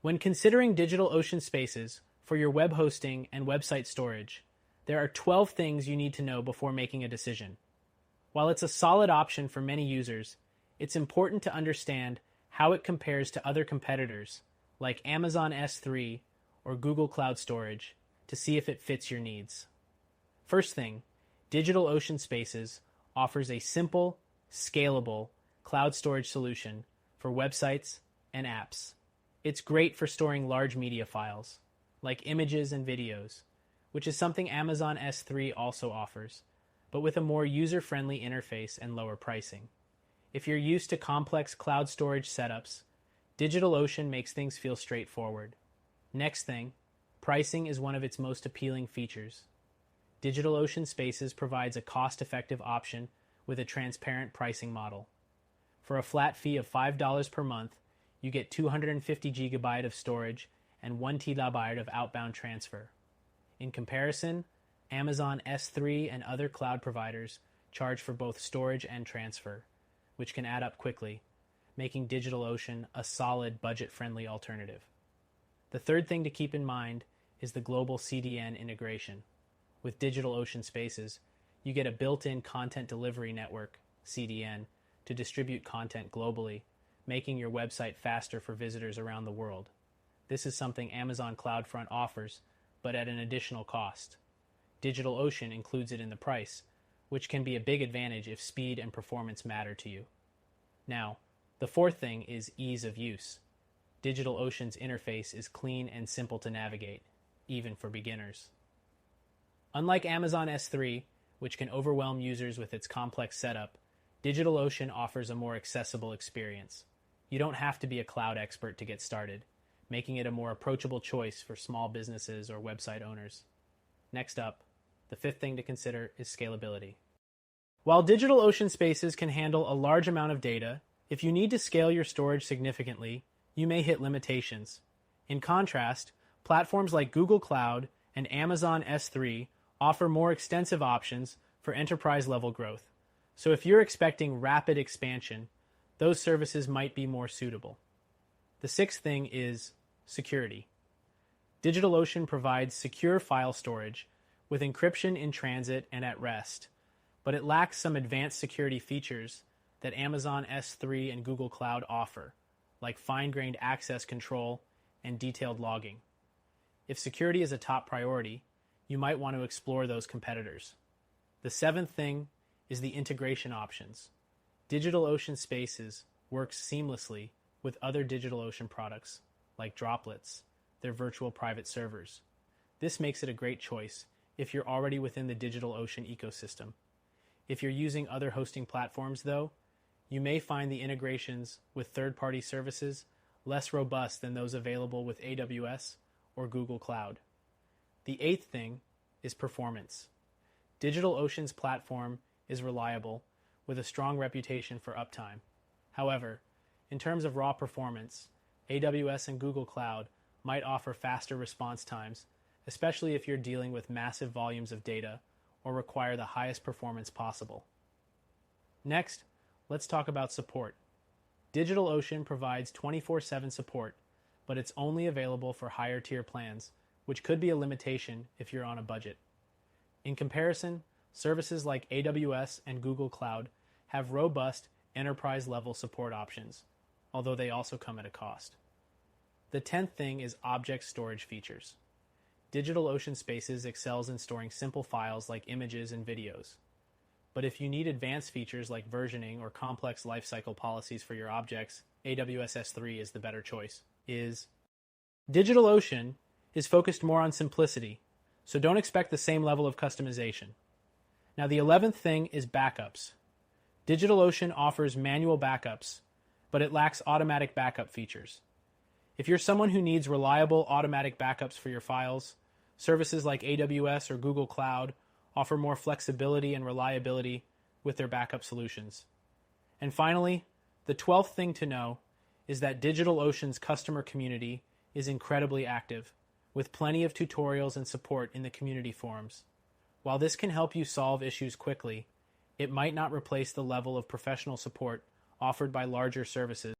When considering DigitalOcean spaces for your web hosting and website storage, there are 12 things you need to know before making a decision. While it's a solid option for many users, it's important to understand how it compares to other competitors like Amazon S3 or Google Cloud Storage to see if it fits your needs. First thing, DigitalOcean Spaces offers a simple, scalable cloud storage solution for websites and apps. It's great for storing large media files, like images and videos, which is something Amazon S3 also offers, but with a more user-friendly interface and lower pricing. If you're used to complex cloud storage setups, DigitalOcean makes things feel straightforward. Next thing, pricing is one of its most appealing features. DigitalOcean Spaces provides a cost-effective option with a transparent pricing model. For a flat fee of $5 per month, you get 250 GB of storage and 1 TB of outbound transfer. In comparison, Amazon S3 and other cloud providers charge for both storage and transfer, which can add up quickly, making DigitalOcean a solid budget-friendly alternative. The third thing to keep in mind is the global CDN integration. With DigitalOcean Spaces, you get a built-in content delivery network, CDN, to distribute content globally, making your website faster for visitors around the world. This is something Amazon CloudFront offers, but at an additional cost. DigitalOcean includes it in the price, which can be a big advantage if speed and performance matter to you. Now, the fourth thing is ease of use. DigitalOcean's interface is clean and simple to navigate, even for beginners. Unlike Amazon S3, which can overwhelm users with its complex setup, DigitalOcean offers a more accessible experience. You don't have to be a cloud expert to get started, making it a more approachable choice for small businesses or website owners. Next up, the fifth thing to consider is scalability. While DigitalOcean Spaces can handle a large amount of data, if you need to scale your storage significantly, you may hit limitations. In contrast, platforms like Google Cloud and Amazon S3 offer more extensive options for enterprise-level growth. So if you're expecting rapid expansion, those services might be more suitable. The sixth thing is security. DigitalOcean provides secure file storage with encryption in transit and at rest, but it lacks some advanced security features that Amazon S3 and Google Cloud offer, like fine-grained access control and detailed logging. If security is a top priority, you might want to explore those competitors. The seventh thing is the integration options. DigitalOcean Spaces works seamlessly with other DigitalOcean products, like Droplets, their virtual private servers. This makes it a great choice if you're already within the DigitalOcean ecosystem. If you're using other hosting platforms, though, you may find the integrations with third-party services less robust than those available with AWS or Google Cloud. The eighth thing is performance. DigitalOcean's platform is reliable with a strong reputation for uptime. However, in terms of raw performance, AWS and Google Cloud might offer faster response times, especially if you're dealing with massive volumes of data or require the highest performance possible. Next, let's talk about support. DigitalOcean provides 24/7 support, but it's only available for higher tier plans, which could be a limitation if you're on a budget. In comparison, services like AWS and Google Cloud have robust enterprise-level support options, although they also come at a cost. The 10th thing is object storage features. DigitalOcean Spaces excels in storing simple files like images and videos. But if you need advanced features like versioning or complex lifecycle policies for your objects, AWS S3 is the better choice. DigitalOcean is focused more on simplicity, so don't expect the same level of customization. Now, the 11th thing is backups. DigitalOcean offers manual backups, but it lacks automatic backup features. If you're someone who needs reliable automatic backups for your files, services like AWS or Google Cloud offer more flexibility and reliability with their backup solutions. And finally, the 12th thing to know is that DigitalOcean's customer community is incredibly active, with plenty of tutorials and support in the community forums. While this can help you solve issues quickly, it might not replace the level of professional support offered by larger services.